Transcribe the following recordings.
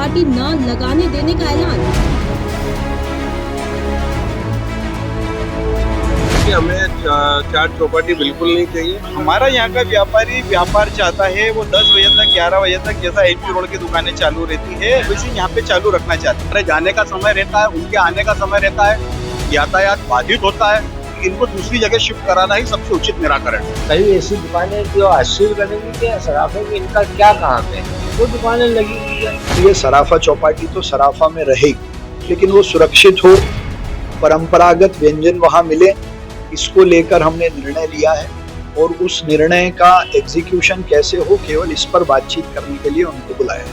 चौपाटी न लगाने देने का ऐलान। हमें चाट चौपाटी बिल्कुल नहीं चाहिए। हमारा यहाँ का व्यापारी व्यापार चाहता है, वो 10 बजे तक 11 बजे तक जैसा एमपी रोड की दुकानें चालू रहती है वैसे यहाँ पे चालू रखना चाहते हैं। जाने का समय रहता है, उनके आने का समय रहता है, यातायात बाधित होता है। इनको दूसरी जगह शिफ्ट कराना ही सबसे उचित निराकरण है। कई ऐसी दुकानें जो अस्सी करेंगी कि सराफे में इनका क्या काम है, वो दुकानें लगी हुई है। ये सराफा चौपाटी तो सराफा में रहेगी, लेकिन वो सुरक्षित हो, परंपरागत व्यंजन वहाँ मिले, इसको लेकर हमने निर्णय लिया है। और उस निर्णय का एग्जीक्यूशन कैसे हो, केवल इस पर बातचीत करने के लिए उनको बुलाया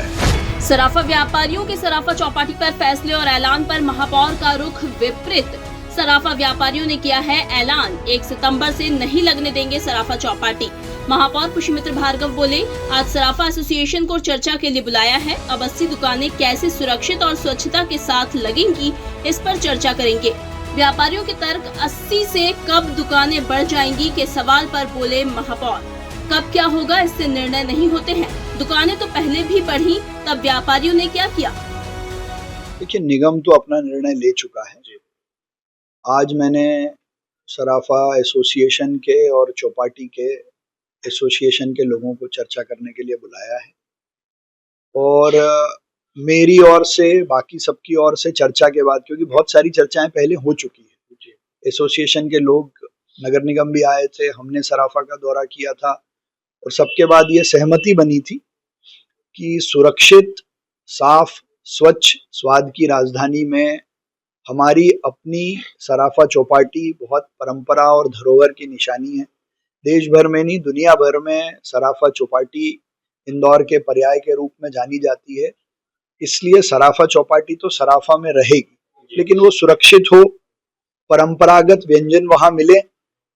है। सराफा व्यापारियों के सराफा चौपाटी पर फैसले और ऐलान पर महापौर का रुख विपरीत। सराफा व्यापारियों ने किया है ऐलान, 1 सितंबर से नहीं लगने देंगे सराफा चौपाटी। महापौर पुष्यमित्र भार्गव बोले, आज सराफा एसोसिएशन को चर्चा के लिए बुलाया है। अब 80 दुकानें कैसे सुरक्षित और स्वच्छता के साथ लगेंगी, इस पर चर्चा करेंगे। व्यापारियों के तर्क 80 से कब दुकानें बढ़ जाएंगी के सवाल पर बोले महापौर, कब क्या होगा इससे निर्णय नहीं होते हैं। दुकानें तो पहले भी बढ़ी, तब व्यापारियों ने क्या किया? देखिए, निगम तो अपना निर्णय ले चुका है। आज मैंने सराफा एसोसिएशन के और चौपाटी के एसोसिएशन के लोगों को चर्चा करने के लिए बुलाया है, और मेरी ओर से, बाकी सबकी ओर से चर्चा के बाद, क्योंकि बहुत सारी चर्चाएं पहले हो चुकी है, एसोसिएशन के लोग, नगर निगम भी आए थे, हमने सराफा का दौरा किया था, और सबके बाद ये सहमति बनी थी कि सुरक्षित, साफ, स्वच्छ, स्वाद की राजधानी में हमारी अपनी सराफा चौपाटी बहुत परंपरा और धरोहर की निशानी है। देश भर में नहीं, दुनिया भर में सराफा चौपाटी इंदौर के पर्याय के रूप में जानी जाती है। इसलिए सराफा चौपाटी तो सराफा में रहेगी, लेकिन वो सुरक्षित हो, परंपरागत व्यंजन वहां मिले,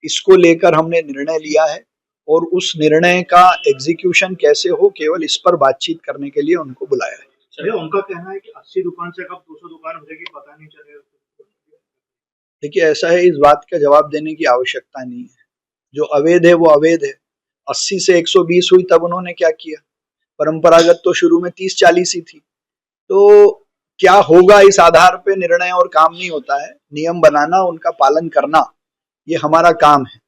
इसको लेकर हमने निर्णय लिया है। और उस निर्णय का एग्जीक्यूशन कैसे हो, केवल इस पर बातचीत करने के लिए उनको बुलाया है। उनका कहना है कि 80 दुकान से कब 200 दुकान हो जाएगी पता नहीं चलेगा। देखिए, ऐसा है, इस बात का जवाब देने की आवश्यकता नहीं है। जो अवैध है वो अवैध है। 80 से 120 हुई तब उन्होंने क्या किया? परंपरागत तो शुरू में 30-40 ही थी। तो क्या होगा इस आधार पे निर्णय और काम नहीं होता है। नियम बनाना, उनका पालन करना, ये हमारा काम है।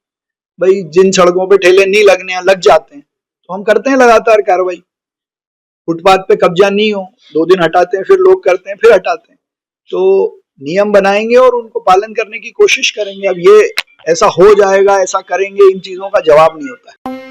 भाई, जिन सड़कों पे ठेले नहीं लगने लग जाते हैं तो हम करते हैं लगातार कार्रवाई। फुटपाथ पे कब्जा नहीं हो, 2 दिन हटाते हैं, फिर लोग करते हैं, फिर हटाते हैं। तो नियम बनाएंगे और उनको पालन करने की कोशिश करेंगे। अब ये ऐसा हो जाएगा, ऐसा करेंगे, इन चीजों का जवाब नहीं होता है।